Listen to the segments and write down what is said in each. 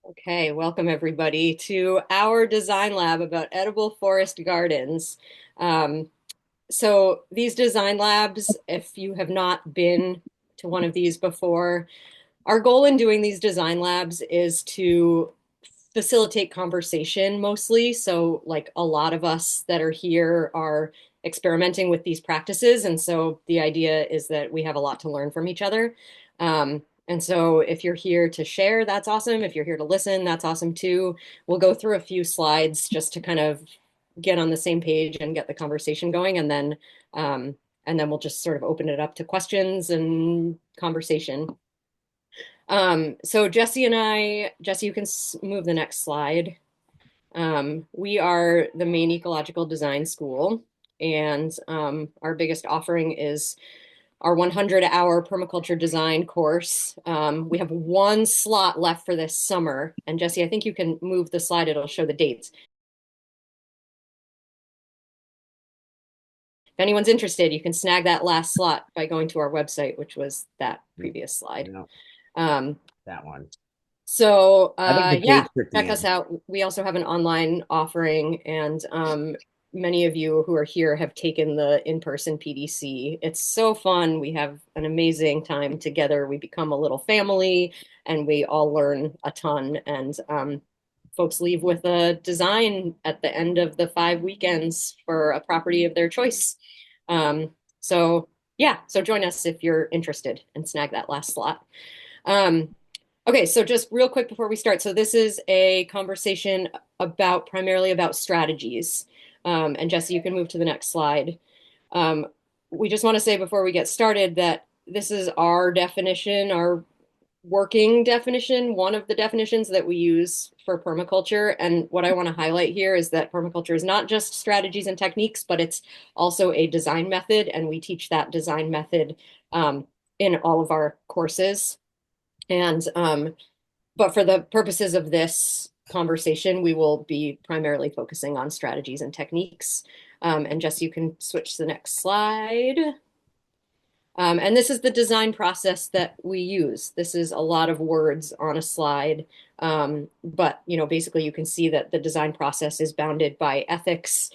Okay, welcome everybody to our design lab about edible forest gardens. Um, so these design labs, if you have not been to one of these before, our goal in doing these design labs is to facilitate conversation mostly. So like a lot of us that are here are experimenting with these practices. And so the idea is that we have a lot to learn from each other. And so if you're here to share, that's awesome. If you're here to listen, that's awesome too. We'll go through a few slides just to kind of get on the same page and get the conversation going. And then we'll just sort of open it up to questions and conversation. So Jesse and Jesse, you can move the next slide. We are the Maine Ecological Design School, and our biggest offering is our 100-hour permaculture design course. We have one slot left for this summer. And Jesse, I think you can move the slide. It'll show the dates. If anyone's interested, you can snag that last slot by going to our website, which was that previous slide. No, Um, that one. So, I think the yeah, dates are at the check us end. out. We also have an online offering, and many of you who are here have taken the in-person PDC. It's so fun. We have an amazing time together. We become a little family, and we all learn a ton. And folks leave with a design at the end of the 5 weekends for a property of their choice. So, yeah, so join us if you're interested and snag that last slot. Um, Okay, so just real quick before we start. So this is a conversation about primarily about strategies. And Jesse, you can move to the next slide. Um, we just want to say before we get started that this is our definition, our working definition, one of the definitions that we use for permaculture. And what I want to highlight here is that permaculture is not just strategies and techniques, but it's also a design method. And we teach that design method in all of our courses. And but for the purposes of this conversation, we will be primarily focusing on strategies and techniques. And Jess, you can switch to the next slide. And this is the design process that we use. This is a lot of words on a slide, but basically you can see that the design process is bounded by ethics,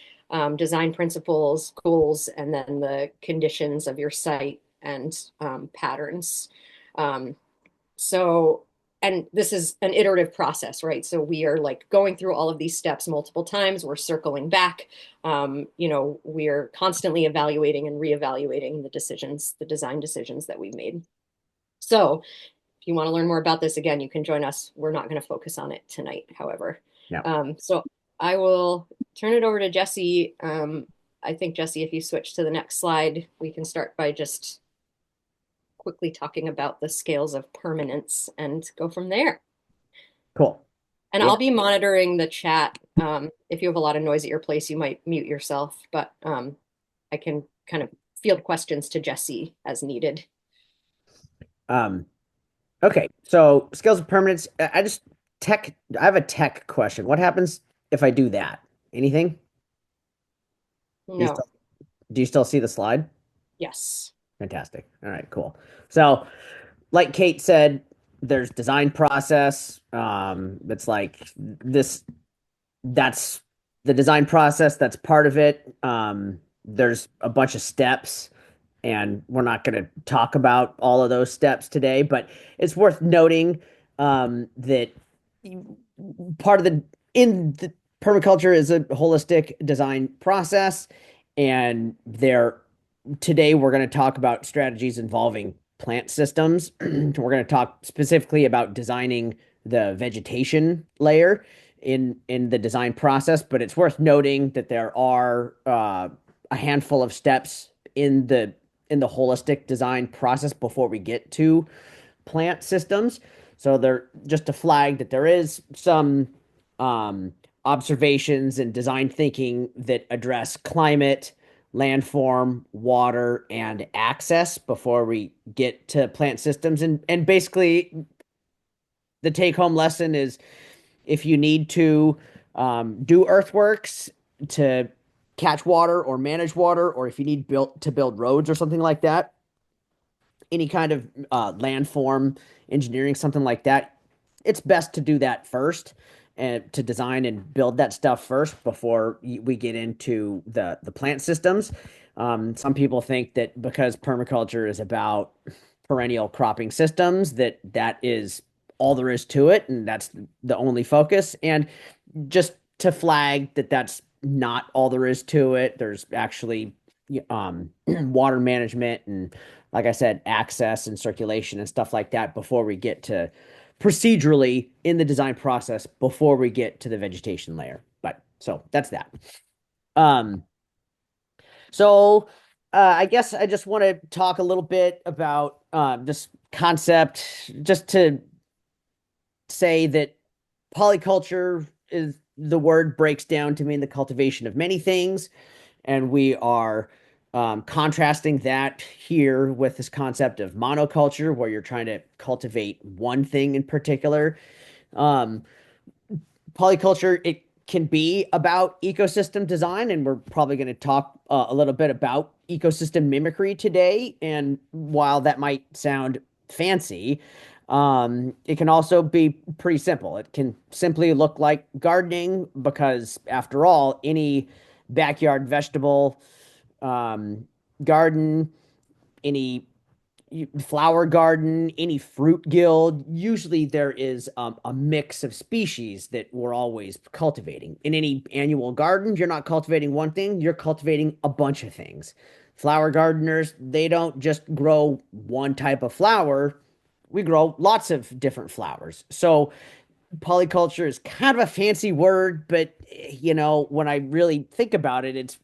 design principles, goals, and then the conditions of your site and patterns. Um, so, and this is an iterative process, right? So we are like going through all of these steps multiple times. We're circling back. We're constantly evaluating and reevaluating the decisions, the design decisions that we've made. So if you want to learn more about this, again, you can join us. We're not going to focus on it tonight, however. No. So I will turn it over to Jesse. I think, Jesse, if you switch to the next slide, we can start by just quickly talking about the scales of permanence and go from there. Cool. And Yeah. I'll be monitoring the chat. If you have a lot of noise at your place, you might mute yourself, but I can kind of field questions to Jesse as needed. Um, okay. So scales of permanence. I have a tech question. What happens if I do that? Anything? Do you No. still, do you still see the slide? Yes. Fantastic. All right, cool. So, like Kate said, there's design process. It's like this, that's the design process. That's part of it. There's a bunch of steps, and we're not going to talk about all of those steps today, but it's worth noting that part of the in the permaculture is a holistic design process, and there today we're going to talk about strategies involving plant systems. We're going to talk specifically about designing the vegetation layer in the design process, but it's worth noting that there are a handful of steps in the holistic design process before we get to plant systems. So they're just to flag that there is some um, observations and design thinking that address climate, landform, water, and access before we get to plant systems. And basically, the take home lesson is if you need to do earthworks to catch water or manage water, or if you need built to build roads or something like that, any kind of landform engineering, something like that, it's best to do that first and to design and build that stuff first before we get into the plant systems. Some people think that because permaculture is about perennial cropping systems, that that is all there is to it, and that's the only focus. And just to flag that that's not all there is to it. There's actually water management and, like I said, access and circulation and stuff like that before we get to procedurally in the design process before we get to the vegetation layer. But so that's that. Um, so I guess I just want to talk a little bit about this concept, just to say that polyculture is the word breaks down to mean the cultivation of many things, and we are contrasting that here with this concept of monoculture, where you're trying to cultivate one thing in particular. Um, Polyculture, it can be about ecosystem design, and we're probably going to talk a little bit about ecosystem mimicry today. And while that might sound fancy, it can also be pretty simple. It can simply look like gardening because, after all, any backyard vegetable garden, any flower garden, any fruit guild, usually there is a mix of species that we're always cultivating. In any annual garden, you're not cultivating one thing, you're cultivating a bunch of things. Flower gardeners, they don't just grow one type of flower, we grow lots of different flowers. So polyculture is kind of a fancy word, but when I really think about it, it's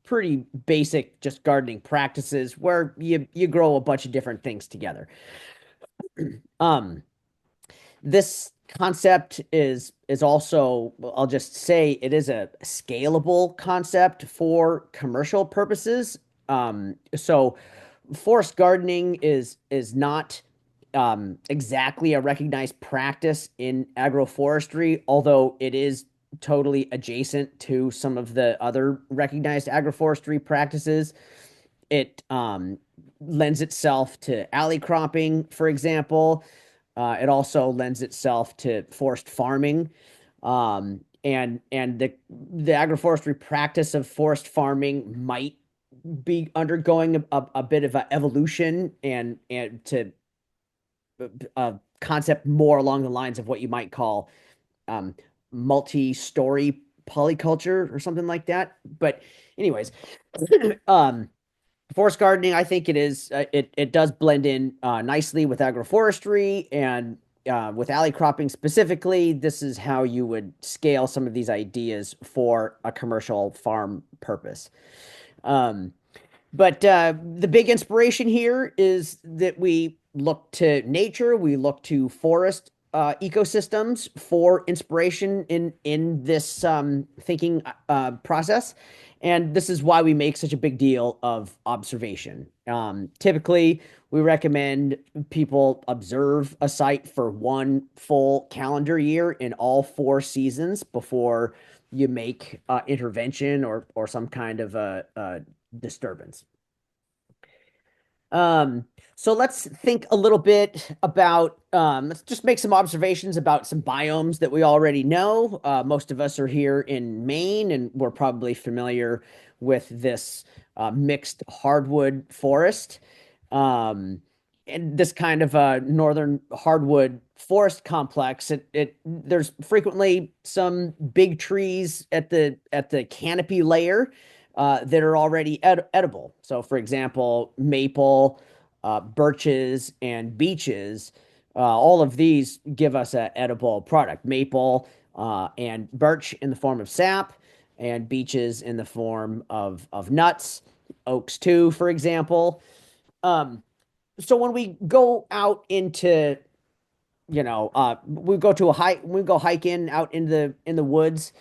pretty basic, just gardening practices where you grow a bunch of different things together. Um, this concept is also, I'll just say, it is a scalable concept for commercial purposes. So forest gardening is not exactly a recognized practice in agroforestry, although it is totally adjacent to some of the other recognized agroforestry practices. It lends itself to alley cropping, for example. It also lends itself to forest farming. And the agroforestry practice of forest farming might be undergoing a bit of an evolution and to a concept more along the lines of what you might call um, multi-story polyculture or something like that. But anyways, um, forest gardening, I think it does blend in nicely with agroforestry and with alley cropping specifically. This is how you would scale some of these ideas for a commercial farm purpose. Um, but the big inspiration here is that we look to nature, we look to forest ecosystems for inspiration in this thinking process. And this is why we make such a big deal of observation. Typically, we recommend people observe a site for one full calendar year in all 4 seasons before you make intervention or some kind of a disturbance. Um, so let's think a little bit about, let's just make some observations about some biomes that we already know. Most of us are here in Maine, and we're probably familiar with this mixed hardwood forest. Um, and this kind of a northern hardwood forest complex, there's frequently some big trees at the canopy layer that are already edible. So, for example, maple, birches, and beeches, all of these give us an edible product. Maple and birch in the form of sap, and beeches in the form of nuts, oaks too, for example. Um, so when we go out into, we go to a hike, we go hiking out in the woods,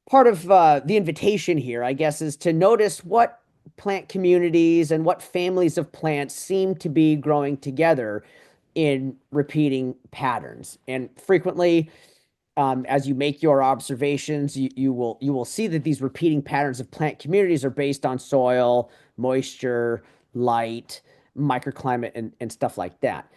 part of the invitation here, I guess, is to notice what plant communities and what families of plants seem to be growing together in repeating patterns. And frequently, as you make your observations, you will see that these repeating patterns of plant communities are based on soil, moisture, light, microclimate, and stuff like that.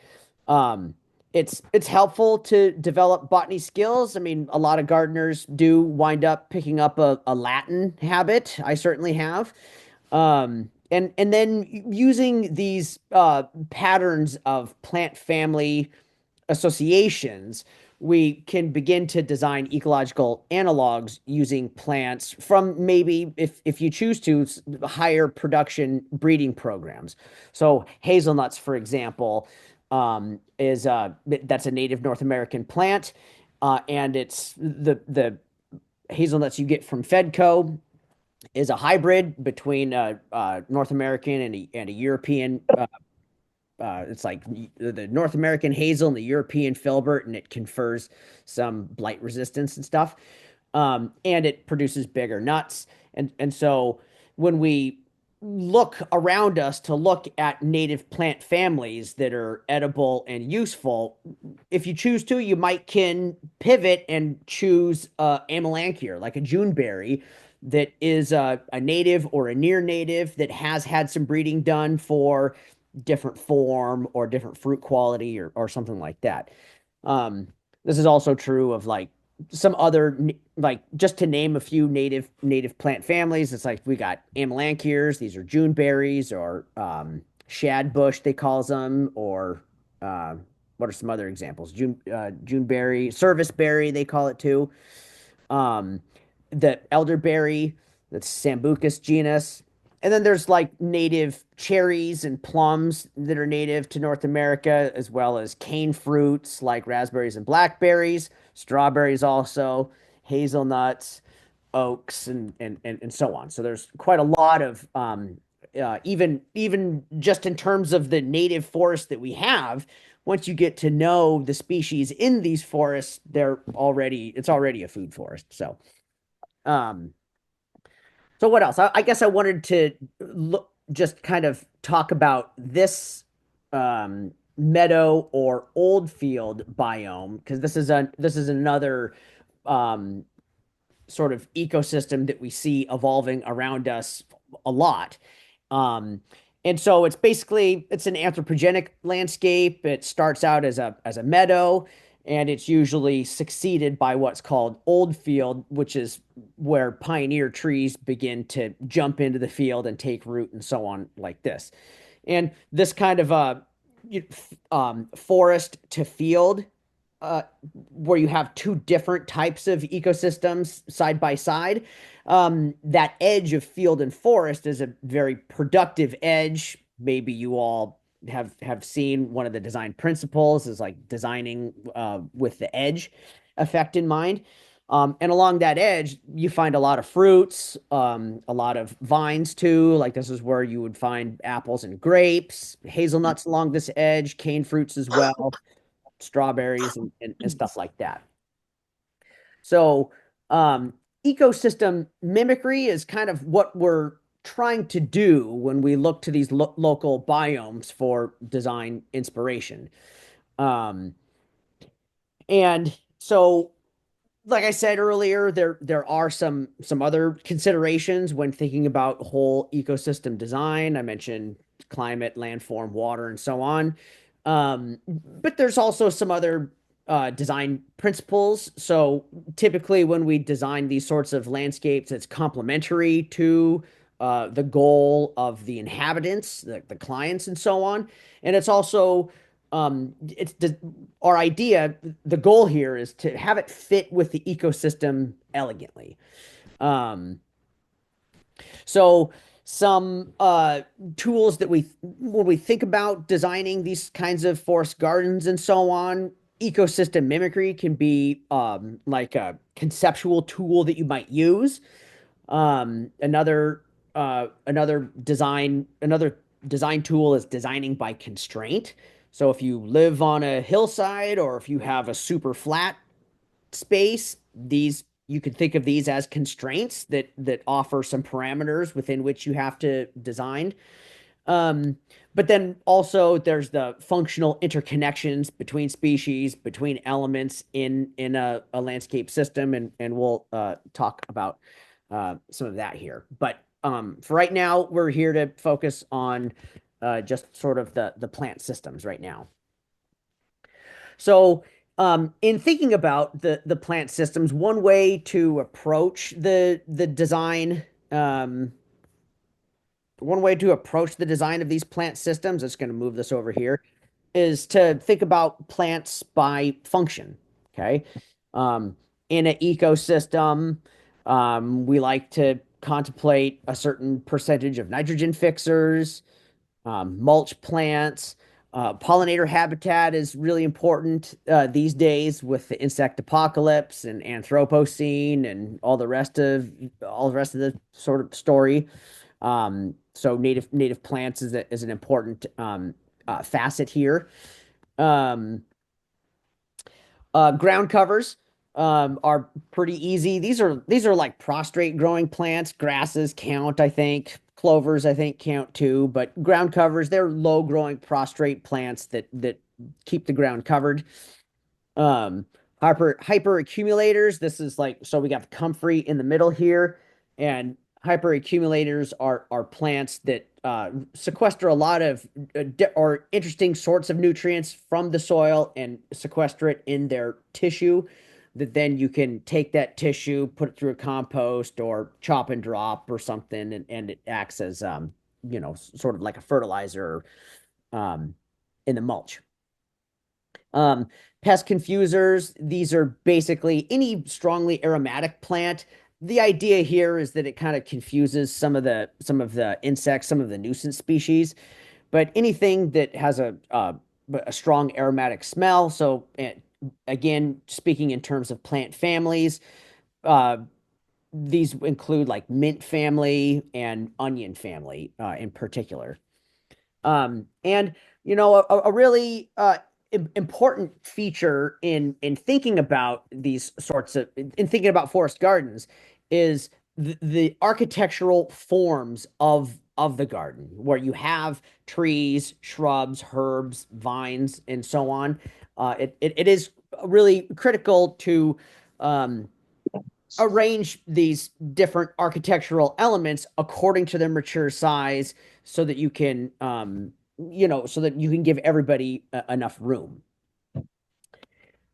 Um, it's helpful to develop botany skills. I mean, a lot of gardeners do wind up picking up a Latin habit. I certainly have. And then using these patterns of plant family associations, we can begin to design ecological analogs using plants from maybe, if you choose to, higher production breeding programs. So hazelnuts, for example, is that's a native North American plant, and it's the hazelnuts you get from Fedco is a hybrid between North American and a European. It's like the North American hazel and the European filbert, and it confers some blight resistance and stuff. And it produces bigger nuts. And so when we look around us to look at native plant families that are edible and useful, if you choose to, you might can pivot and choose Amelanchier, like a Juneberry, that is a native or a near native that has had some breeding done for different form or different fruit quality or something like that. Um, this is also true of like some other, like just to name a few native plant families. It's like we got Amelanchiers, these are June berries, or shad bush they calls them, or uh, what are some other examples? Juneberry, serviceberry they call it too. Um, the elderberry, that's Sambucus genus. And then there's like native cherries and plums that are native to North America, as well as cane fruits like raspberries and blackberries, strawberries also, hazelnuts, oaks, and so on. So there's quite a lot of even just in terms of the native forest that we have. Once you get to know the species in these forests, it's already a food forest. Um, so what else? I guess I wanted to just kind of talk about this meadow or old field biome, because this is another um, sort of ecosystem that we see evolving around us a lot. Um, and so it's an anthropogenic landscape. It starts out as a meadow, and it's usually succeeded by what's called old field, which is where pioneer trees begin to jump into the field and take root and so on, like this. And this kind of forest to field, uh, where you have two different types of ecosystems side by side. That edge of field and forest is a very productive edge. Maybe you all have seen one of the design principles is like designing with the edge effect in mind. And along that edge, you find a lot of fruits, a lot of vines too. Like this is where you would find apples and grapes, hazelnuts along this edge, cane fruits as well, strawberries and stuff like that. So, ecosystem mimicry is kind of what we're trying to do when we look to these local biomes for design inspiration. Um, and so, like I said earlier, there are some other considerations when thinking about whole ecosystem design. I mentioned climate, landform, water, and so on. But there's also some other design principles. So typically, when we design these sorts of landscapes, it's complementary to the goal of the inhabitants, the clients, and so on. And it's also it's our idea, the goal here is to have it fit with the ecosystem elegantly. Um, so some tools that when we think about designing these kinds of forest gardens and so on, ecosystem mimicry can be like a conceptual tool that you might use. Another design tool is designing by constraint. So if you live on a hillside or if you have a super flat space, these you could think of these as constraints that offer some parameters within which you have to design. Um, but then also there's the functional interconnections between species, between elements in a landscape system, and we'll talk about some of that here. But for right now, we're here to focus on just sort of the plant systems right now. So, in thinking about the plant systems, one way to approach the design, um, one way to approach the design of these plant systems, it's going to move this over here, is to think about plants by function. Okay. Um, in an ecosystem, we like to contemplate a certain percentage of nitrogen fixers, mulch plants. Pollinator habitat is really important these days with the insect apocalypse and Anthropocene and all the rest of the sort of story. So native plants is an important facet here. Um, Ground covers are pretty easy. These are like prostrate growing plants. Grasses count, I think. Clovers, I think, count too. But ground covers, they're low growing prostrate plants that keep the ground covered. Um, hyper accumulators. This is like so we got the comfrey in the middle here, and hyper accumulators are plants that sequester a lot of or interesting sorts of nutrients from the soil and sequester it in their tissue. That then you can take that tissue, put it through a compost or chop and drop or something, and it acts as sort of like a fertilizer um, in the mulch. Um, Pest confusers, these are basically any strongly aromatic plant. The idea here is that it kind of confuses some of the insects, some of the nuisance species, but anything that has a strong aromatic smell. So again, speaking in terms of plant families, uh, these include like mint family and onion family in particular. And a really important feature in thinking about these sorts of in thinking about forest gardens is the architectural forms of the garden, where you have trees, shrubs, herbs, vines, and so on. It is really critical to um, arrange these different architectural elements according to their mature size so that you can so that you can give everybody enough room.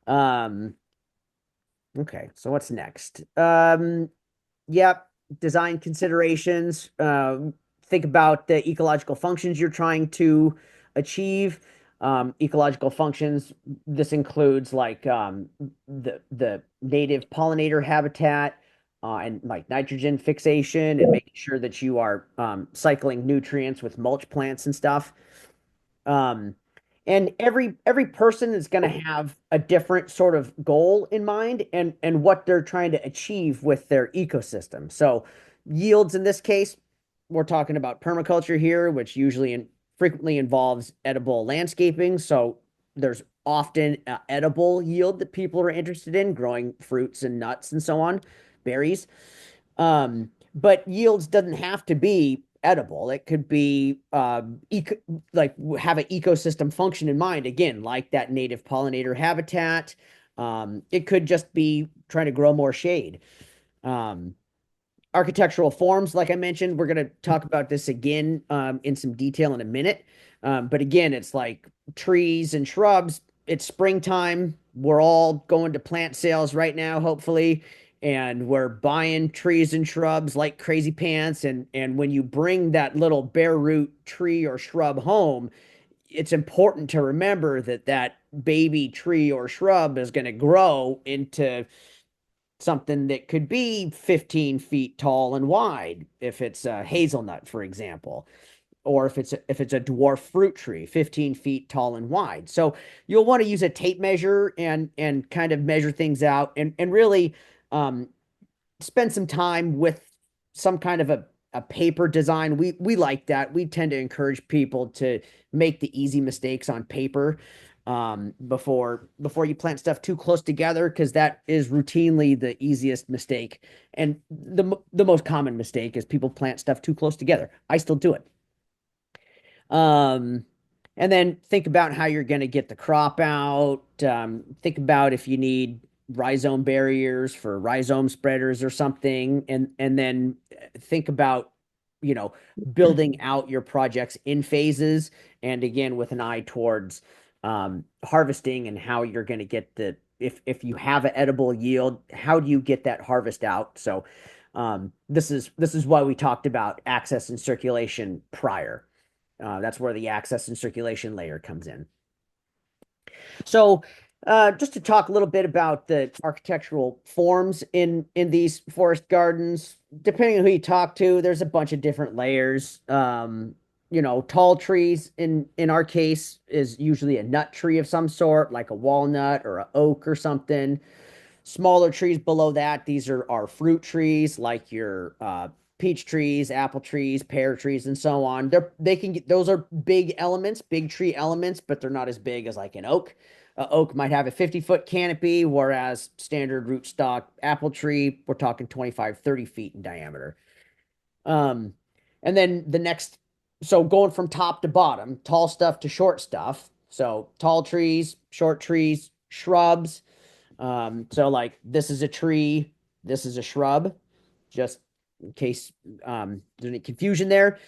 um okay, so what's next? Yep, design considerations. Think about the ecological functions you're trying to achieve. Ecological functions, this includes like the native pollinator habitat and like nitrogen fixation and making sure that you are cycling nutrients with mulch plants and stuff. Um, and every person is going to have a different sort of goal in mind and what they're trying to achieve with their ecosystem. So yields in this case, we're talking about permaculture here, which usually and frequently involves edible landscaping. So there's often edible yield that people are interested in, growing fruits and nuts and so on, berries. But yields doesn't have to be edible. It could be like have an ecosystem function in mind. Again, like that native pollinator habitat. It could just be trying to grow more shade. Um, Architectural forms, like I mentioned, we're going to talk about this again in some detail in a minute. But again, it's like trees and shrubs. It's springtime. We're all going to plant sales right now, hopefully, and we're buying trees and shrubs like crazy pants. And when you bring that little bare root tree or shrub home, it's important to remember that that baby tree or shrub is going to grow into something that could be 15 feet tall and wide if it's a hazelnut, for example, or if it's a dwarf fruit tree, 15 feet tall and wide. So you'll want to use a tape measure and kind of measure things out and really um, spend some time with some kind of a paper design. We like that. We tend to encourage people to make the easy mistakes on paper before you plant stuff too close together, because that is routinely the easiest mistake and the most common mistake is people plant stuff too close together. I still do it. Um, and then think about how you're going to get the crop out. Think about if you need rhizome barriers for rhizome spreaders or something, and then think about you know building out your projects in phases, and again with an eye towards harvesting and how you're going to get if you have an edible yield, how do you get that harvest out? So this is why we talked about access and circulation prior. That's where the access and circulation layer comes in. So, just to talk a little bit about the architectural forms in these forest gardens, depending on who you talk to, there's a bunch of different layers. Tall trees in our case is usually a nut tree of some sort, like a walnut or a oak or something. Smaller trees below that, these are our fruit trees, like your peach trees, apple trees, pear trees, and so on. They can get those are big elements, big tree elements, but they're not as big as like an oak. Oak might have a 50-foot canopy, whereas standard rootstock apple tree, we're talking 25, 30 feet in diameter. Um, and then so going from top to bottom, tall stuff to short stuff. So tall trees, short trees, shrubs, so like this is a tree, this is a shrub, just in case there's any confusion there.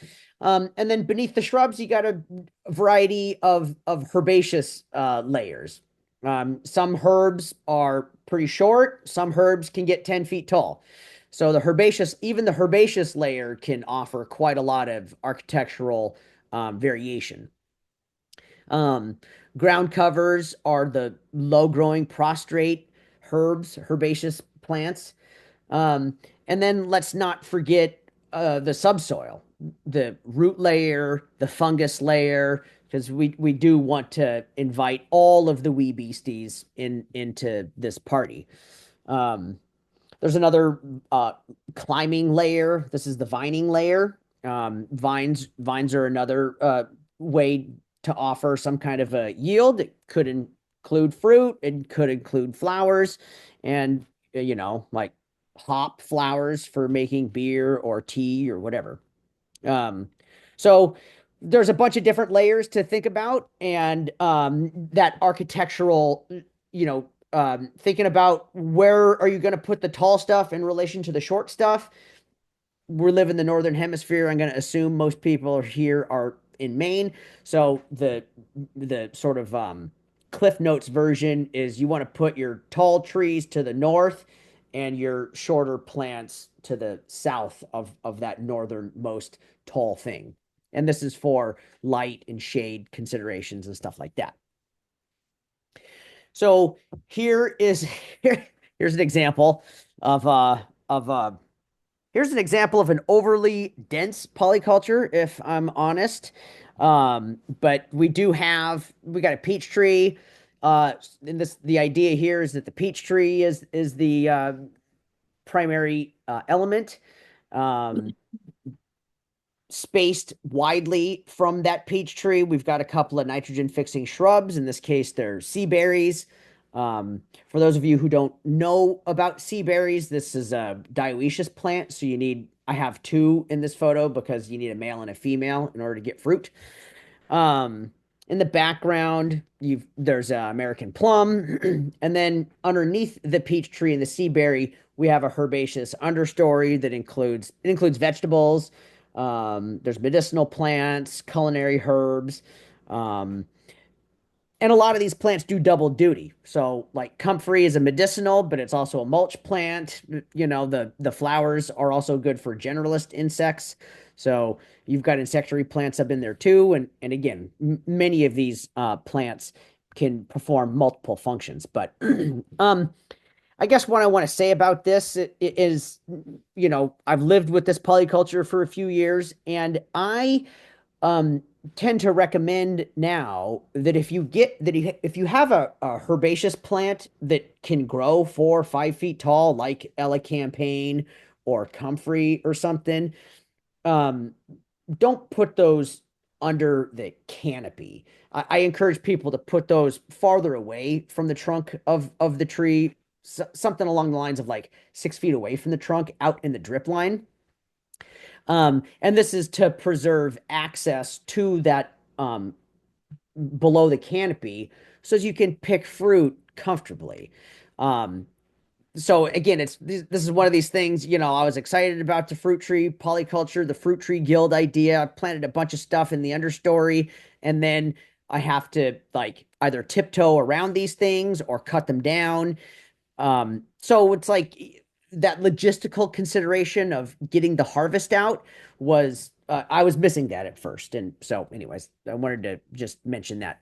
And then beneath the shrubs, you got a variety of herbaceous layers. Some herbs are pretty short, some herbs can get 10 feet tall. So even the herbaceous layer can offer quite a lot of architectural variation. Um, Ground covers are the low growing prostrate herbaceous plants. Um, and then let's not forget the subsoil, the root layer, the fungus layer, because we do want to invite all of the wee beasties into this party. Um, there's another climbing layer. This is the vining layer. Vines are another way to offer some kind of a yield. It could include fruit, it could include flowers, and like hop flowers for making beer or tea or whatever. Um, so there's a bunch of different layers to think about, and that architectural, thinking about where are you going to put the tall stuff in relation to the short stuff. We live in the northern hemisphere. I'm going to assume most people here are in Maine. So the sort of Cliff Notes version is you want to put your tall trees to the north and your shorter plants to the south of that northernmost tall thing. And this is for light and shade considerations and stuff like that. So here's an example of here's an example of an overly dense polyculture, if I'm honest. But we got a peach tree. And the idea here is that the peach tree is the primary element. Um, Spaced widely from that peach tree, we've got a couple of nitrogen fixing shrubs. In this case, they're sea berries. For those of you who don't know about sea berries, this is a dioecious plant. So I have two in this photo because you need a male and a female in order to get fruit. In the background, there's American plum, and then underneath the peach tree and the sea berry, we have a herbaceous understory that includes vegetables. There's medicinal plants, culinary herbs, um, and a lot of these plants do double duty. So, like comfrey is a medicinal, but it's also a mulch plant. The flowers are also good for generalist insects. So you've got insectary plants up in there too. And again, many of these plants can perform multiple functions. But I guess what I want to say about this is, I've lived with this polyculture for a few years, and I um, tend to recommend now that if you have a herbaceous plant that can grow 4 or 5 feet tall, like elecampane or comfrey or something, um, don't put those under the canopy. I encourage people to put those farther away from the trunk of the tree, something along the lines of like 6 feet away from the trunk, out in the drip line. And this is to preserve access to that below the canopy so as you can pick fruit comfortably. Um, so again, this is one of these things, I was excited about the fruit tree polyculture, the fruit tree guild idea. I planted a bunch of stuff in the understory, and then I have to like either tiptoe around these things or cut them down. So it's like that logistical consideration of getting the harvest out was I was missing that at first. And so, anyways, I wanted to just mention that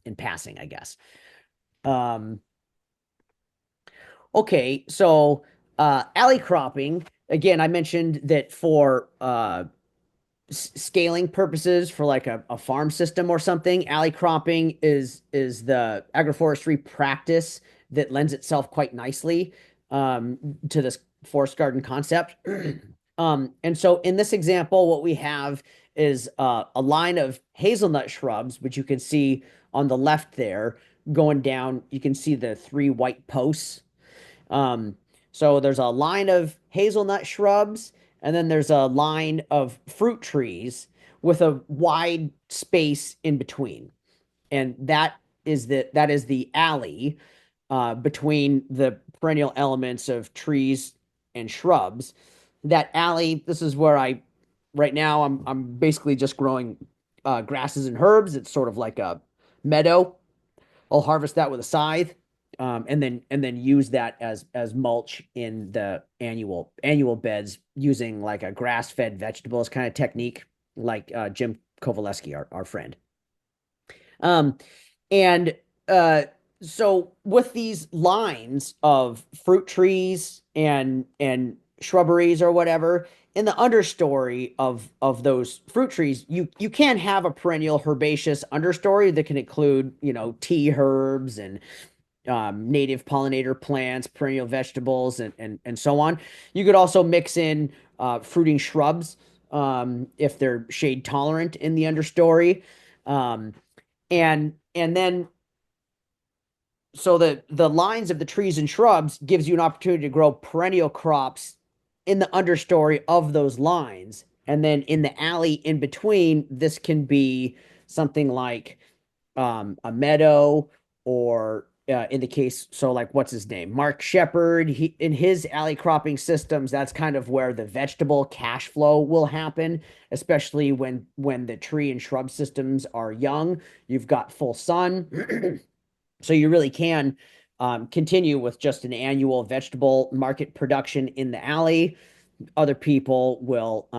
in passing, I guess. Um, okay, so alley cropping, again, I mentioned that for scaling purposes for like a farm system or something, alley cropping is the agroforestry practice that lends itself quite nicely to this forest garden concept. And so in this example, what we have is a line of hazelnut shrubs, which you can see on the left there, going down. You can see the three white posts. Um, so there's a line of hazelnut shrubs, and then there's a line of fruit trees with a wide space in between. And that is the alley between the perennial elements of trees and shrubs. That alley, this is where right now I'm basically just growing grasses and herbs. It's sort of like a meadow. I'll harvest that with a scythe, and then use that as mulch in the annual beds using like a grass fed vegetables kind of technique, like Jim Kovaleski, our friend. Um, and uh, so with these lines of fruit trees and shrubberies or whatever in the understory of those fruit trees, you can have a perennial herbaceous understory that can include, tea herbs and native pollinator plants, perennial vegetables, and so on. You could also mix in fruiting shrubs if they're shade tolerant in the understory. Um, and then so the lines of the trees and shrubs gives you an opportunity to grow perennial crops in the understory of those lines. And then in the alley in between, this can be something like a meadow, or in the case, so like what's his name? Mark Shepard. He in his alley cropping systems, that's kind of where the vegetable cash flow will happen, especially when the tree and shrub systems are young. You've got full sun. So you really can continue with just an annual vegetable market production in the alley. Other people will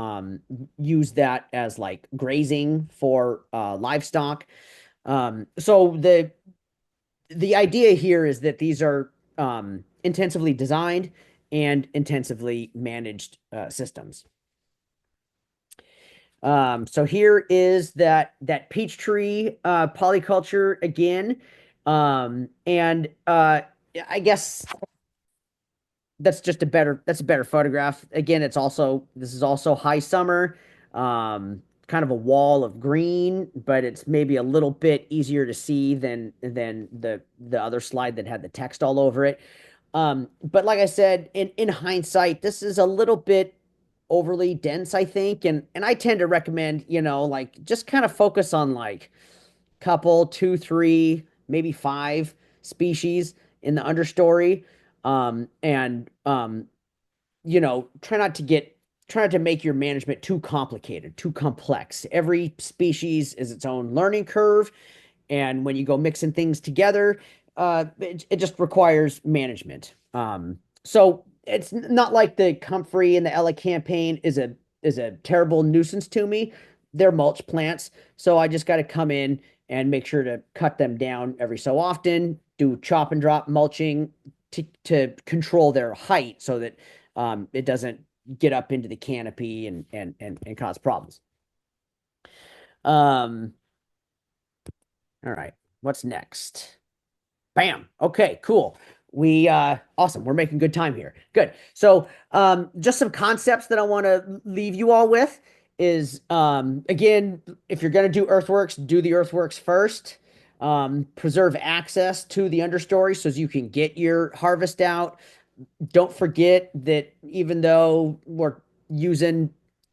use that as like grazing for livestock. So the idea here is that these are intensively designed and intensively managed systems. So here is that peach tree polyculture again. And I guess that's a better photograph. Again, this is also high summer. Kind of a wall of green, but it's maybe a little bit easier to see than the other slide that had the text all over it. But like I said, in hindsight, this is a little bit overly dense, I think, and I tend to recommend, like just kind of focus on like couple, two, three, maybe five species in the understory. And try not to make your management too complicated, too complex. Every species is its own learning curve, and when you go mixing things together, it just requires management. So it's not like the Comfrey and the Ella campaign is a terrible nuisance to me. They're mulch plants, so I just got to come in and make sure to cut them down every so often, do chop and drop mulching to control their height so that it doesn't get up into the canopy and cause problems. Um, all right, what's next? Bam. Okay, cool. We awesome. We're making good time here. Good. So just some concepts that I want to leave you all with is again, if you're gonna do earthworks, do the earthworks first. Preserve access to the understory so as you can get your harvest out. Don't forget that even though we're using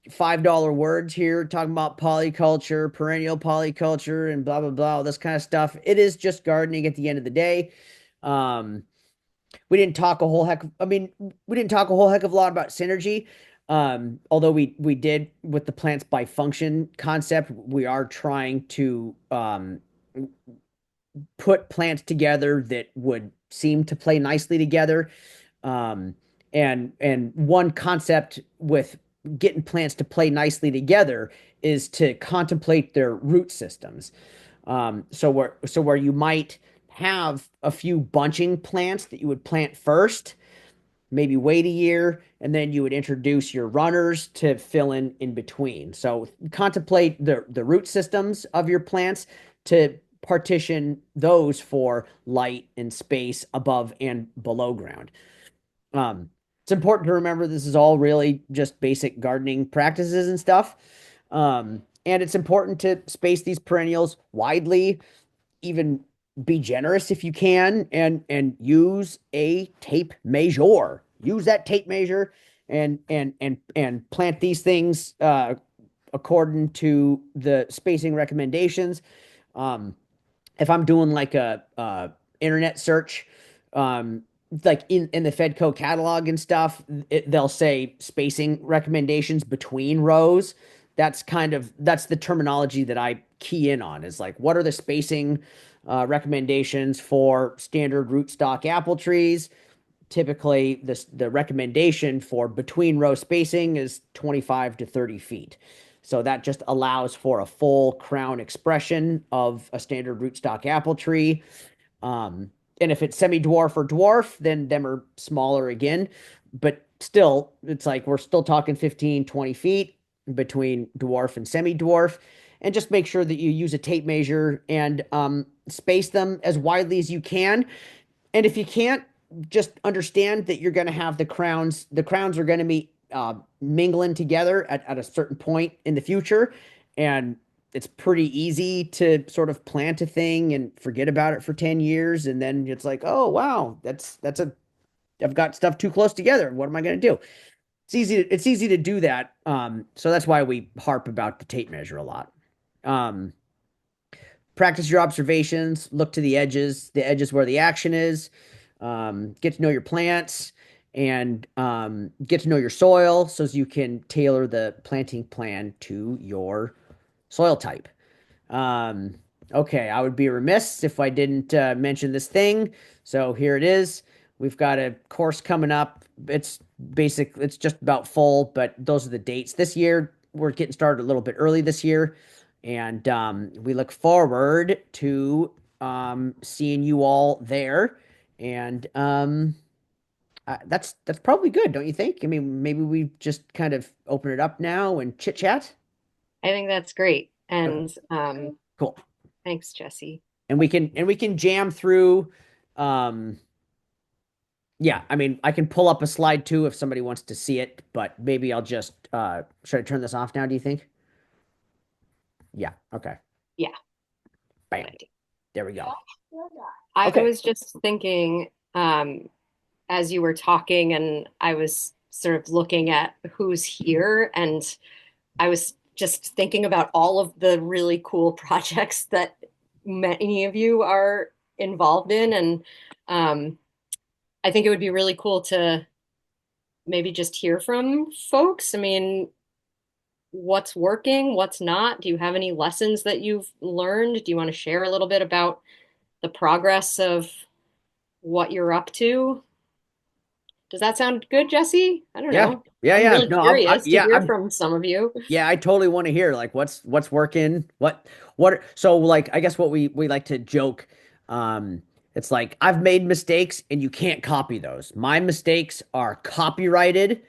$5 words here, talking about polyculture, perennial polyculture, and blah blah blah, all this kind of stuff, it is just gardening at the end of the day. Um, we didn't talk a whole heck. I mean, we didn't talk a whole heck of a lot about synergy. Although we did with the plants by function concept, we are trying to put plants together that would seem to play nicely together. Um, and one concept with getting plants to play nicely together is to contemplate their root systems. So where you might have a few bunching plants that you would plant first, maybe wait a year, and then you would introduce your runners to fill in between. So contemplate the root systems of your plants to partition those for light and space above and below ground. It's important to remember this is all really just basic gardening practices and stuff. And it's important to space these perennials widely, even be generous if you can, and use a tape measure. Use that tape measure and plant these things according to the spacing recommendations. Um, if I'm doing like a internet search, um, like in the Fedco catalog and stuff, they'll say spacing recommendations between rows. That's the terminology that I key in on, is like, what are the spacing recommendations for standard rootstock apple trees? Typically, the recommendation for between row spacing is 25 to 30 feet. So that just allows for a full crown expression of a standard rootstock apple tree. And if it's semi-dwarf or dwarf, then them are smaller again. But still, it's like we're still talking 15, 20 feet between dwarf and semi-dwarf. And just make sure that you use a tape measure and space them as widely as you can. And if you can't, just understand that you're going to have the crowns are going to be mingling together at a certain point in the future. And it's pretty easy to sort of plant a thing and forget about it for 10 years. And then it's like, oh, wow, I've got stuff too close together. What am I going to do? It's easy to do that. So that's why we harp about the tape measure a lot. Um, Practice your observations, look to the edges where the action is, get to know your plants, and get to know your soil so as you can tailor the planting plan to your soil type. Um, okay, I would be remiss if I didn't mention this thing. So here it is. We've got a course coming up. It's just about full, but those are the dates. This year, we're getting started a little bit early this year. And we look forward to seeing you all there. And that's probably good, don't you think? I mean, maybe we just kind of open it up now and chit chat. I think that's great. Okay, And cool. thanks, Jesse. And we can jam through. Um, yeah, I mean, I can pull up a slide too if somebody wants to see it, but maybe I'll just should I turn this off now, do you think? Yeah, okay. Yeah, good Bam. idea. There we go. I Okay. was just thinking, as you were talking, and I was sort of looking at who's here, and I was just thinking about all of the really cool projects that many of you are involved in. And um, I think it would be really cool to maybe just hear from folks. I mean, what's working, what's not? Do you have any lessons that you've learned? Do you want to share a little bit about the progress of what you're up to? Does that sound good, Jesse? I don't Yeah. know. Yeah, I'm yeah. really No, curious to hear from some of you. yeah, I totally want to hear like what's working, so like I guess what we like to joke, um it's like I've made mistakes and you can't copy those. My mistakes are copyrighted,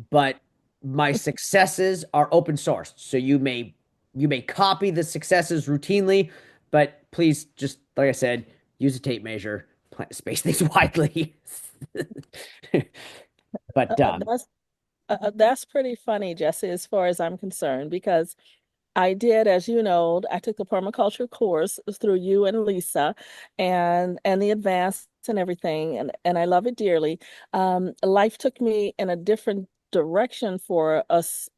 but my successes are open source. So you may copy the successes routinely, but please just like I said, use a tape measure, space things widely. But That's pretty funny, Jesse, as far as I'm concerned, because I did, as you know, I took the permaculture course through you and Lisa, and the advanced and everything, and I love it dearly. Life took me in a different direction for us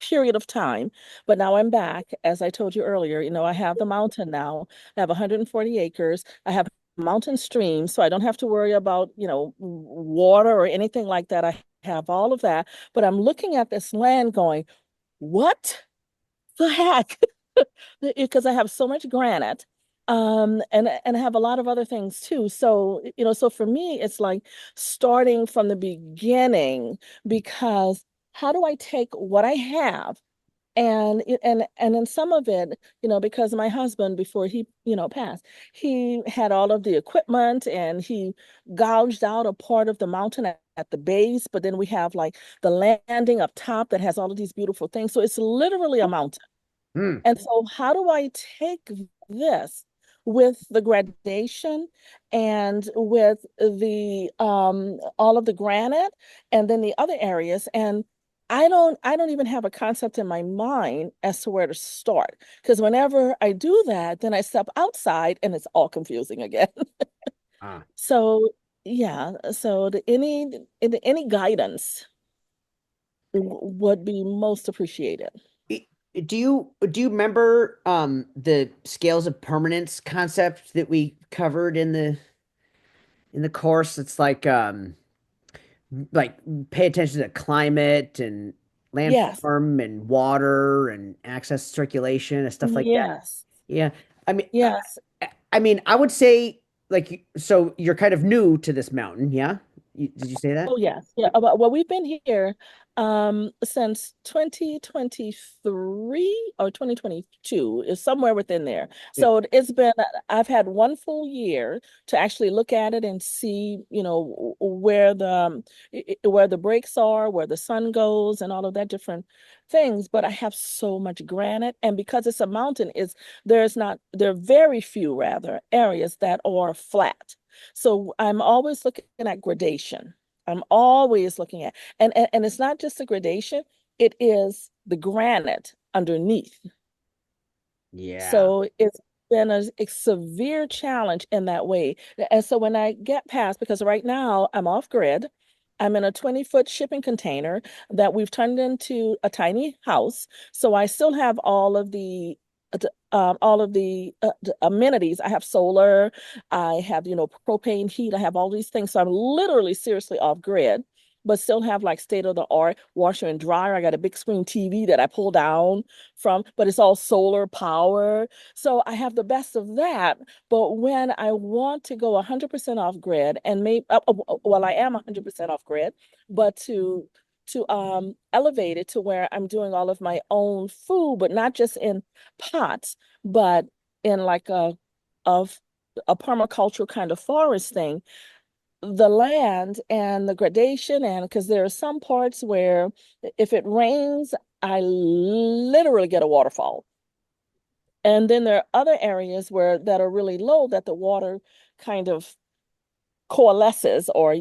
period of time, but now I'm back. As I told you earlier, I have the mountain now. I have 140 acres. I have mountain streams, so I don't have to worry about, water or anything like that. I have all of that, but I'm looking at this land going, what the heck? because I have so much granite. And I have a lot of other things too. So, so for me, it's like starting from the beginning because how do I take what I have and in some of it, because my husband before he, passed, he had all of the equipment and he gouged out a part of the mountain at the base, but then we have like the landing up top that has all of these beautiful things. So it's literally a mountain. Hmm. And so, how do I take this with the gradation and with the all of the granite and then the other areas? And I don't even have a concept in my mind as to where to start. Because whenever I do that, then I step outside and it's all confusing again. Ah. So yeah, so any guidance would be most appreciated. I- do you remember the scales of permanence concept that we covered in the course? It's like pay attention to climate and Yes. landform and water and access circulation and stuff like that. Yes. Yeah. I mean, Yes. I mean, I would say like so you're kind of new to this mountain, yeah? Did you say that? Oh yes. Yeah. Well, we've been here since 2023 or 2022 is somewhere within there. Yeah. So it's been I've had one full year to actually look at it and see, where where the breaks are, where the sun goes and all of that different things. But I have so much granite and because it's a mountain, there are very few rather areas that are flat. So I'm always looking at gradation. I'm always looking at, and it's not just the gradation, it is the granite underneath. Yeah. So it's been a severe challenge in that way. And so when I get past, because right now I'm off grid, I'm in a 20-foot shipping container that we've turned into a tiny house. So I still have all of the amenities. I have solar, I have, propane heat, I have all these things. So I'm literally seriously off grid, but still have like state of the art washer and dryer. I got a big screen TV that I pull down from, but it's all solar power. So I have the best of that. But when I want to go 100% off grid and maybe, well, I am 100% off grid, but to elevate it to where I'm doing all of my own food, but not just in pots, but in like of a permaculture kind of forest thing, the land and the gradation, and because there are some parts where if it rains, I literally get a waterfall. And then there are other areas where that are really low that the water kind of coalesces or,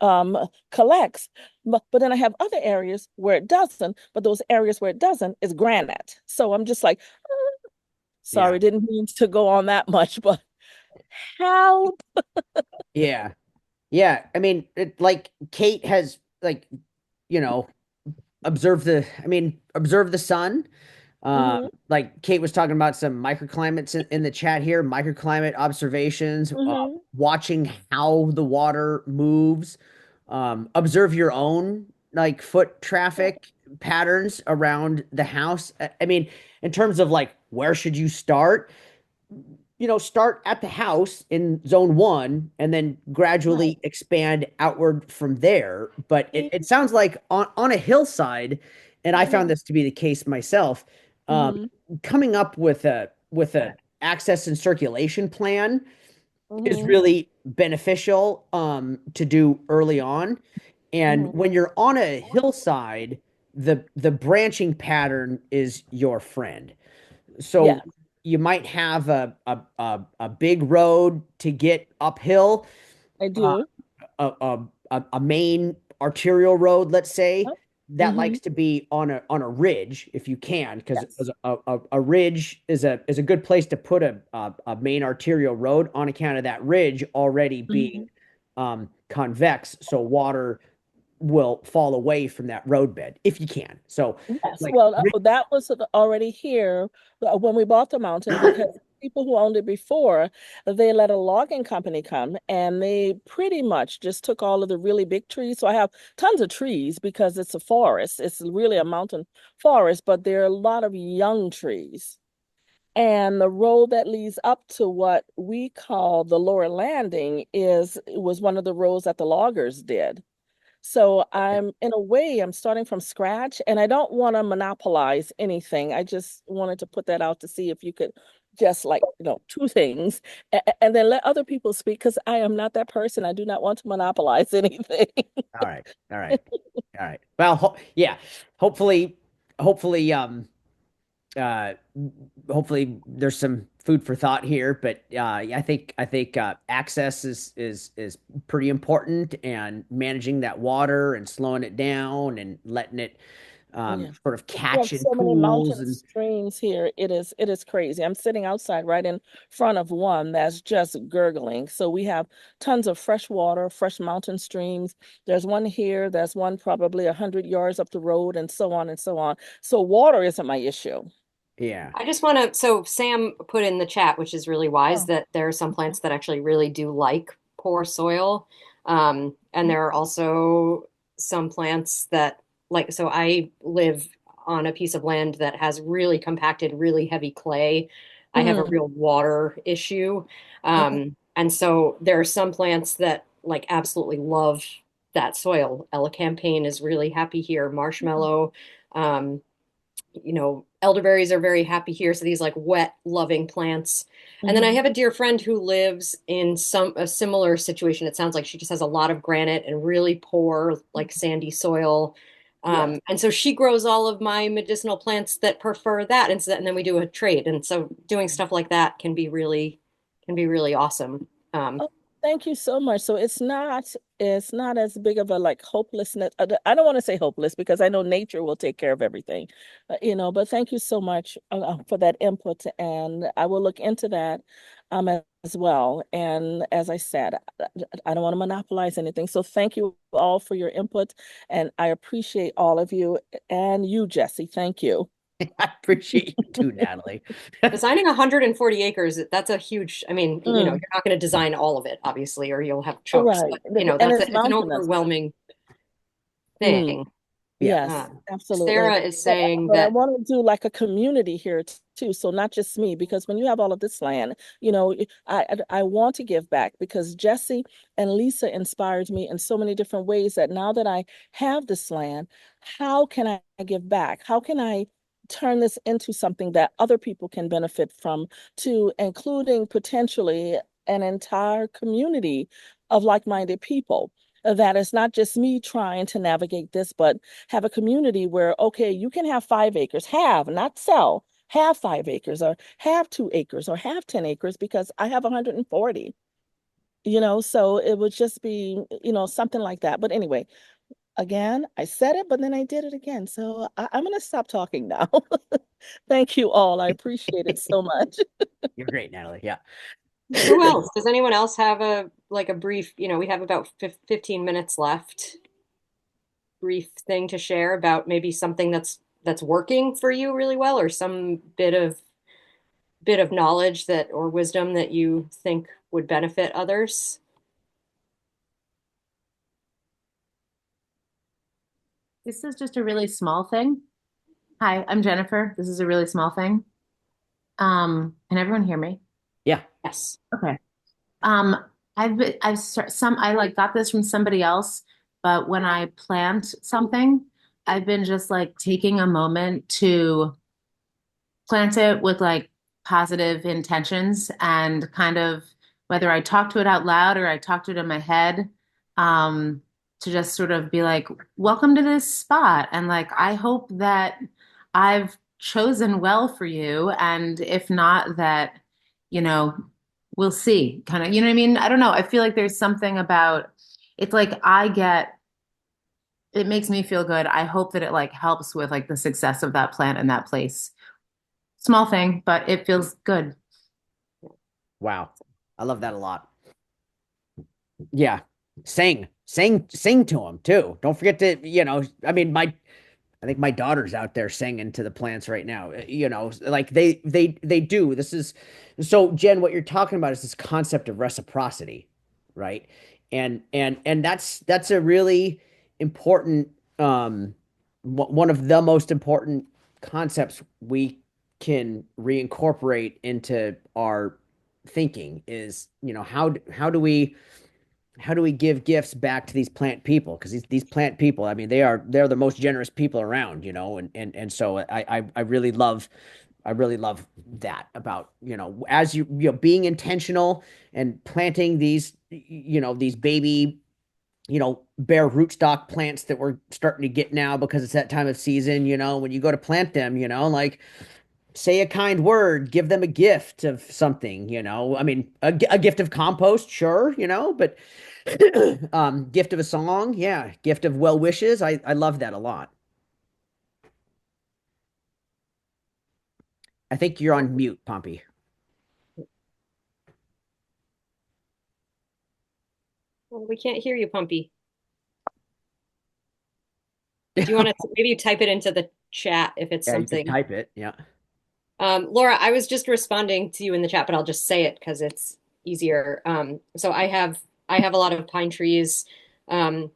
um, collects. But then I have other areas where it doesn't, but those areas where it doesn't is granite. So I'm just like, Yeah. sorry, didn't mean to go on that much, but help. Yeah. Yeah. I mean, like Kate has like, you know, observe the sun. Hmm. Like Kate was talking about some microclimates in the chat here, microclimate observations, Hmm. watching how the water moves, observe your own like foot traffic patterns around the house. I mean, in terms of like where should you start? Start at the house in zone one and then Right. gradually expand outward from there. But it sounds like on a hillside, and I found Hmm. this to be the case myself, um, Hmm. coming up with a access and circulation plan is Hmm. really beneficial to do early on. And Hmm. when you're on a hillside, the branching pattern is your friend. Yeah, So you might have a big road to get uphill, I uh, do. a main arterial road, let's say, that Mm-hmm. likes to be on a ridge if you can, because Yes. a ridge is a good place to put a main arterial road on account of that ridge already being Hmm. convex, so water will fall away from that roadbed if you can. So Yes. like Well, that was already here when we bought the mountain because people who owned it before, they let a logging company come and they pretty much just took all of the really big trees. So I have tons of trees because it's a forest. It's really a mountain forest, but there are a lot of young trees. And the road that leads up to what we call the lower landing was one of the roads that the loggers did. So in a way, I'm starting from scratch and I don't want to monopolize anything. I just wanted to put that out to see if you could just like, two things and then let other people speak because I am not that person. I do not want to monopolize anything. All right. All right. All right. Well, yeah. Hopefully, hopefully, uh, hopefully there's some food for thought here, but I think access is pretty important, and managing that water and slowing it down and letting it Oh yeah. sort of We have catch in so many pools mountain and streams here. It is crazy. I'm sitting outside right in front of one that's just gurgling. So we have tons of fresh water, fresh mountain streams. There's one here, there's one probably 100 yards up the road, and so on and so on. So water isn't my issue. yeah, I just want to, so Sam put in the chat, which is really wise, Oh, that there are some plants that actually really do like poor soil. And there are also some plants that like, so I live on a piece of land that has really compacted, really heavy clay. I have a mm, real water issue. okay. And so there are some plants that like absolutely love that soil. Elecampane is really happy here. Marshmallow, um, elderberries are very happy here. So these like wet, loving plants. And then I Hmm. have a dear friend who lives in a similar situation. It sounds like she just has a lot of granite and really poor, like sandy soil. Yes. And so she grows all of my medicinal plants that prefer that. And then we do a trade. And so doing stuff like that can be really awesome. Oh, thank you so much. So it's not as big of a like hopelessness. I don't want to say hopeless because I know nature will take care of everything, but thank you so much for that input and I will look into that as well. And as I said, I don't want to monopolize anything. So thank you all for your input and I appreciate all of you and you, Jesse. Thank you. I appreciate you too, Natalie. Designing 140 acres, that's a huge, I mean, you're Mm, not going to design all of it, obviously, or you'll have chunks, right. but And that's it's it's an mountainous. overwhelming Mm. thing. Yeah. Uh, Yes, absolutely. Sarah is But saying but I that, want to do like a community here too, so not just me, because when you have all of this land, I want to give back because Jesse and Lisa inspired me in so many different ways that now that I have this land, how can I give back? How can I turn this into something that other people can benefit from, to including potentially an entire community of like-minded people? That it's not just me trying to navigate this, but have a community where, okay, you can have 5 acres, have, not sell, have 5 acres or have 2 acres or have 10 acres because I have 140, so it would just be, something like that. But anyway, again, I said it, but then I did it again. So I'm going to stop talking now. Thank you all. I appreciate it so much. You're great, Natalie. Yeah. who else? Does anyone else have a brief, we have about 15 minutes left, brief thing to share about maybe something that's working for you really well, or some bit of knowledge that or wisdom that you think would benefit others? This is just a really small thing. Hi, I'm Jennifer. This is a really small thing. Can everyone hear me? Yeah. Yes. Okay. Um, I like got this from somebody else, but when I plant something, I've been just like taking a moment to plant it with like positive intentions and kind of whether I talk to it out loud or I talk to it in my head, um, to just sort of be like, welcome to this spot. And like, I hope that I've chosen well for you. And if not, that, you know, we'll see. Kind of, you know what I mean? I don't know. I feel like there's something about it's like it makes me feel good. I hope that it like helps with like the success of that plant in that place. Small thing, but it feels good. Wow. I love that a lot. Yeah. Sing to him too. Don't forget to, I mean, I think my daughter's out there singing to the plants right now. You know, like they do. This is so Jen, what you're talking about is this concept of reciprocity, right? And that's a really important one of the most important concepts we can reincorporate into our thinking is, you know, how do we give gifts back to these plant people? Because these plant people, I mean, they're the most generous people around, you know, and so I really love that about, you know, as you know, being intentional and planting these, you know, these baby, you know, bare rootstock plants that we're starting to get now because it's that time of season, you know, when you go to plant them, you know, like say a kind word, give them a gift of something, you know. I mean, a gift of compost, sure, you know, but gift of a song, yeah, gift of well wishes. I love that a lot. I think you're on mute, Pompey. Well, we can't hear you, Pumpy. Do you want to maybe type it into the chat if it's Yeah, you can something? type it. Yeah. Laura, I was just responding to you in the chat, but I'll just say it because it's easier. So I have a lot of pine trees, and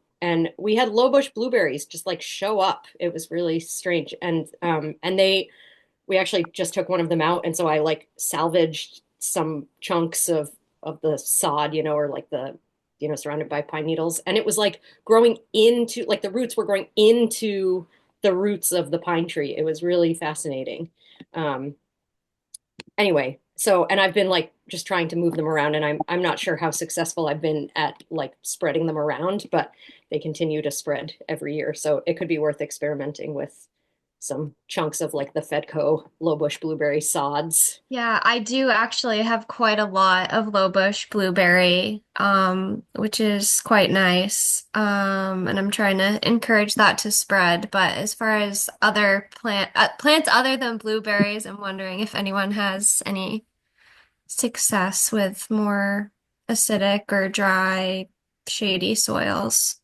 we had low bush blueberries just like show up. It was really strange, and we actually just took one of them out, and so I like salvaged some chunks of the sod, you know, or like the surrounded by pine needles, and it was like growing into like the roots were growing into the roots of the pine tree. It was really fascinating. Um, anyway, so and I've been like just trying to move them around, and I'm not sure how successful I've been at like spreading them around, but they continue to spread every year. So it could be worth experimenting with some chunks of like the Fedco low bush blueberry sods. Yeah, I do actually have quite a lot of low bush blueberry, which is quite nice. And I'm trying to encourage that to spread. But as far as other plants other than blueberries, I'm wondering if anyone has any success with more acidic or dry, shady soils.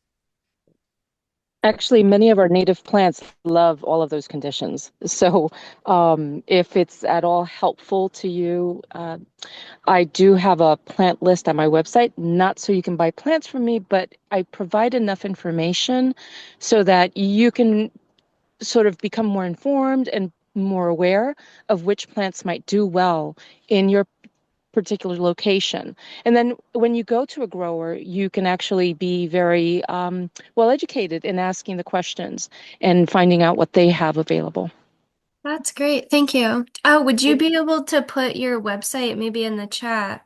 Actually, many of our native plants love all of those conditions. So, if it's at all helpful to you, I do have a plant list on my website, not so you can buy plants from me, but I provide enough information so that you can sort of become more informed and more aware of which plants might do well in your particular location. And then when you go to a grower, you can actually be very well educated in asking the questions and finding out what they have available. That's great. Thank you. Oh, would you be able to put your website maybe in the chat?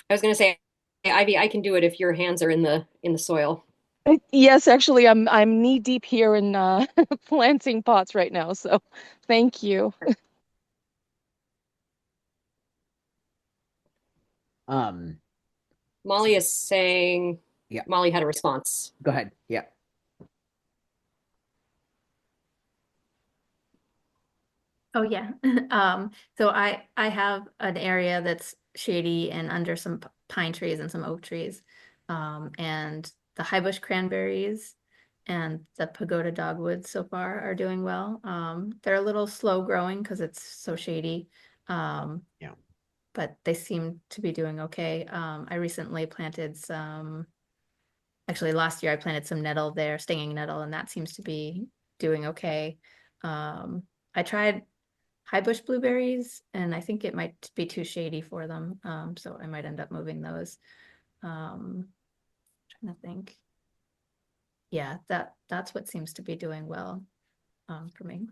I was going to say, Ivy, I can do it if your hands are in the soil. Yes, actually, I'm knee deep here in planting pots right now. So thank you. Um, Molly is saying yeah, Molly had a response. go ahead. Yeah. Oh yeah. So I have an area that's shady and under some pine trees and some oak trees. And the high bush cranberries and the pagoda dogwoods so far are doing well. They're a little slow growing because it's so shady. Yeah. But they seem to be doing okay. I recently planted actually last year I planted some nettle there, stinging nettle, and that seems to be doing okay. I tried high bush blueberries, and I think it might be too shady for them. So I might end up moving those. Trying to think. Yeah, that's what seems to be doing well for me.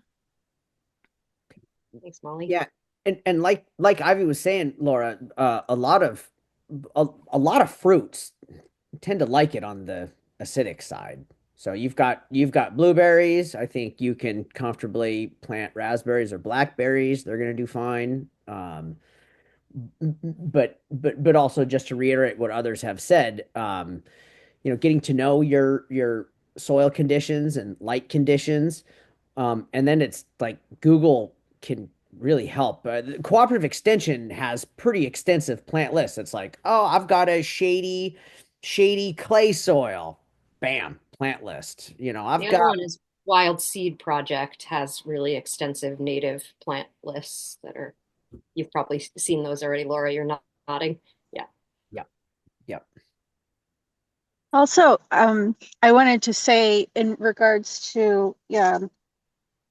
Thanks, Molly. Yeah. And like Ivy was saying, Laura, a lot of fruits tend to like it on the acidic side. So you've got blueberries. I think you can comfortably plant raspberries or blackberries. They're gonna do fine. But also just to reiterate what others have said, you know, getting to know your soil conditions and light conditions, and then it's like Google can really help. The cooperative extension has pretty extensive plant lists. It's like, oh, I've got a shady clay soil. Bam, plant list. You know, I've The other got one is Wild Seed Project has really extensive native plant lists that are, you've probably seen those already, Laura. You're not nodding. Yeah. Yep. Yep. Also, I wanted to say in regards to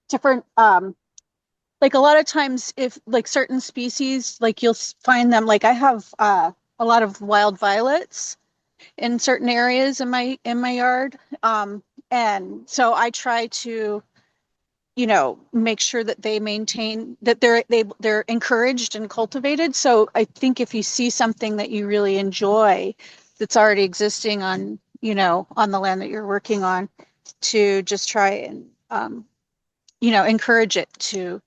different like a lot of times if like certain species, like you'll find them, like I have a lot of wild violets in certain areas in my yard. And so I try to, make sure that they maintain that they're encouraged and cultivated. So I think if you see something that you really enjoy that's already existing on, on the land that you're working on, to just try and encourage it to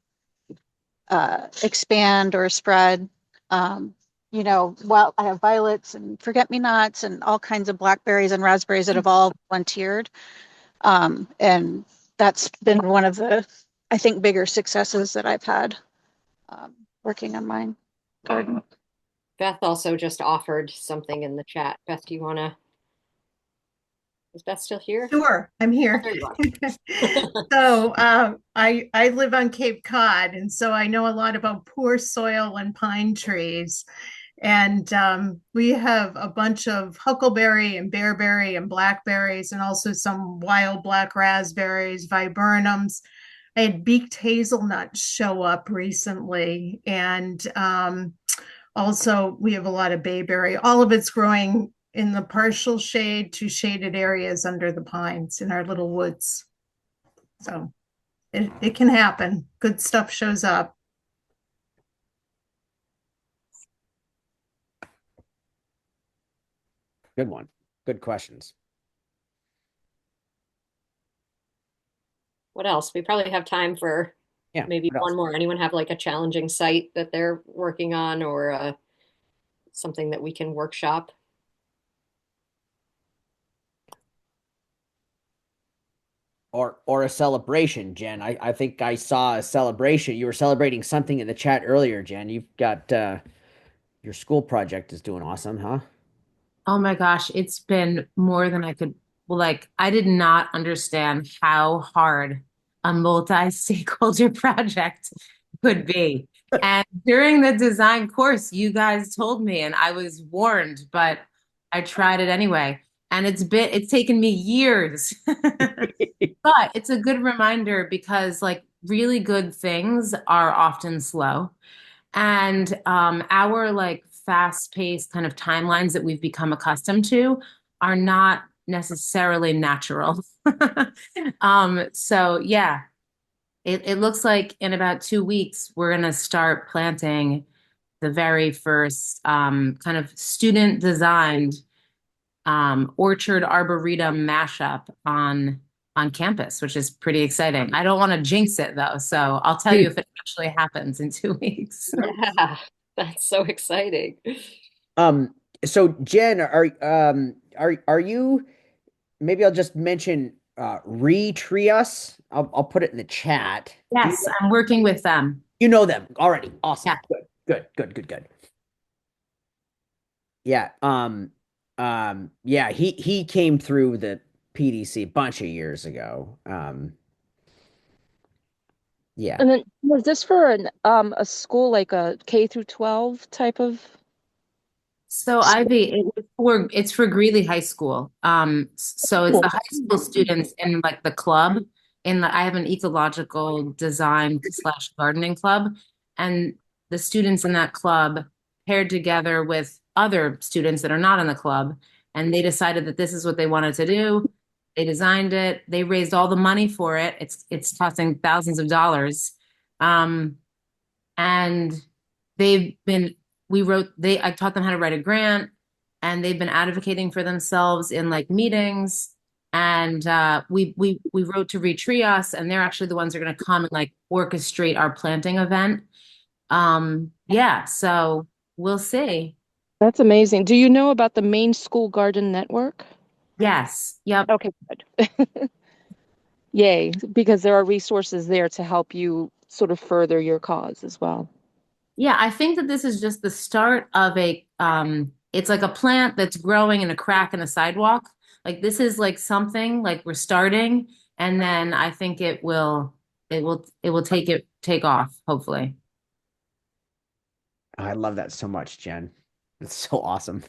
expand or spread. Well, I have violets and forget-me-nots and all kinds of blackberries and raspberries that have all volunteered. And that's been one of the, I think, bigger successes that I've had working on my garden. Beth also just offered something in the chat. Beth, do you want to? Is Beth still here? Sure, I'm here. There you are. So I live on Cape Cod, and so I know a lot about poor soil and pine trees. And we have a bunch of huckleberry and bearberry and blackberries, and also some wild black raspberries, viburnums. I had beaked hazelnuts show up recently, and also we have a lot of bayberry. All of it's growing in the partial shade to shaded areas under the pines in our little woods. So it can happen. Good stuff shows up. Good one. Good questions. What else? We probably have time for maybe one more. Anyone have like a challenging site that they're working on, or something that we can workshop? Or a celebration, Jen. I think I saw a celebration. You were celebrating something in the chat earlier, Jen. You've got your school project is doing awesome, huh? Oh my gosh, it's been more than I could, like, I did not understand how hard a multi-stakeholder project could be. And during the design course, you guys told me, and I was warned, but I tried it anyway. And it's taken me years. But it's a good reminder because like really good things are often slow. And our like fast-paced kind of timelines that we've become accustomed to are not necessarily natural. So yeah, it looks like in about 2 weeks, we're gonna start planting the very first kind of student designed orchard arboretum mashup on campus, which is pretty exciting. I don't want to jinx it though, so I'll tell you if it actually happens in 2 weeks. Yeah, that's so exciting. So Jen, are you, maybe I'll just mention Retrius. I'll put it in the chat. Yes, I'm working with them. You know them already. Awesome. Yeah. Good. Yeah. Yeah, he came through the PDC a bunch of years ago. Yeah. And then was this for a school like a K through 12 type of? So Ivy, it's for Greeley High School. So it's the high school students in like the club. I have an ecological design / gardening club, and the students in that club paired together with other students that are not in the club, and they decided that this is what they wanted to do. They designed it. They raised all the money for it. It's costing thousands of dollars, and they've been. I taught them how to write a grant, and they've been advocating for themselves in like meetings. And we wrote to Retrias, and they're actually the ones that are going to come and like orchestrate our planting event. Yeah, so we'll see. That's amazing. Do you know about the main school garden network? Yes. Yep. Okay, good. Yay, because there are resources there to help you sort of further your cause as well. Yeah, I think that this is just the start of it's like a plant that's growing in a crack in a sidewalk. Like this is like something like we're starting, And then I think it will take off, hopefully. Oh, I love that so much, Jen. It's so awesome.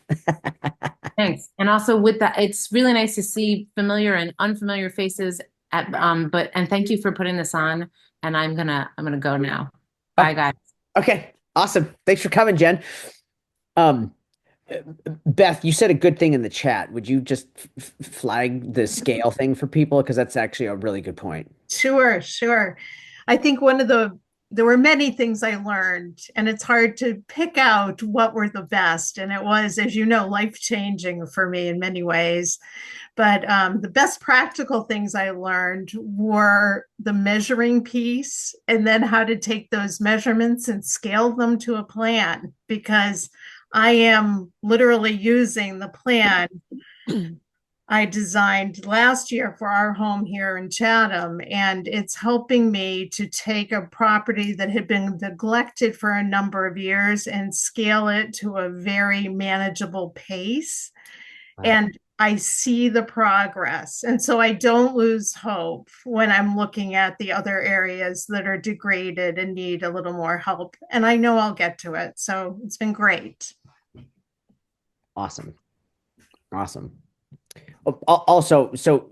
Thanks. And also with that, it's really nice to see familiar and unfamiliar faces and thank you for putting this on. And I'm gonna go now. Bye, Oh, guys. okay. Awesome. Thanks for coming, Jen. Um, Beth, you said a good thing in the chat. Would you just flag the scale thing for people? Because that's actually a really good point. Sure, sure. I think there were many things I learned, and it's hard to pick out what were the best. And it was, as you know, life-changing for me in many ways. But the best practical things I learned were the measuring piece and then how to take those measurements and scale them to a plan, because I am literally using the plan I designed last year for our home here in Chatham, and it's helping me to take a property that had been neglected for a number of years and scale it to a very manageable pace. Wow. And I see the progress. And so I don't lose hope when I'm looking at the other areas that are degraded and need a little more help. And I know I'll get to it. So it's been great. Awesome. Awesome. Also, so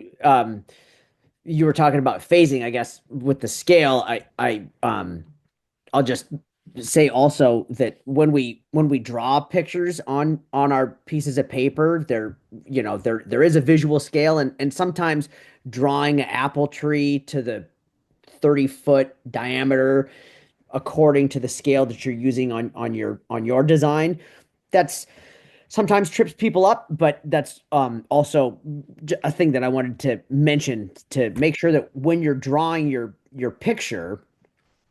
you were talking about phasing, I guess, with the scale. I'll just say also that when we draw pictures on our pieces of paper, there is a visual scale, and sometimes drawing an apple tree to the 30-foot diameter according to the scale that you're using on your design, that's sometimes trips people up, but that's also a thing that I wanted to mention to make sure that when you're drawing your picture,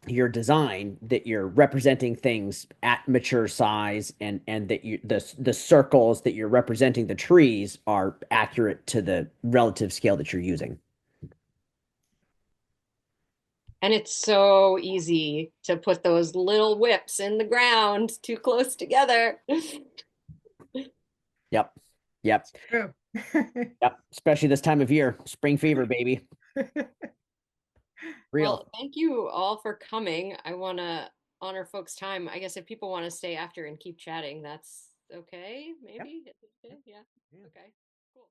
your design, that you're representing things at mature size, and that the circles that you're representing the trees are accurate to the relative scale that you're using. And it's so easy to put those little whips in the ground too close together. Yep. Yep. True. Yep. Especially this time of year, spring fever, baby. Real. Well, thank you all for coming. I want to honor folks' time. I guess if people want to stay after and keep chatting, that's okay. Maybe. Yep. Okay. Yeah. Yeah. Okay. Cool.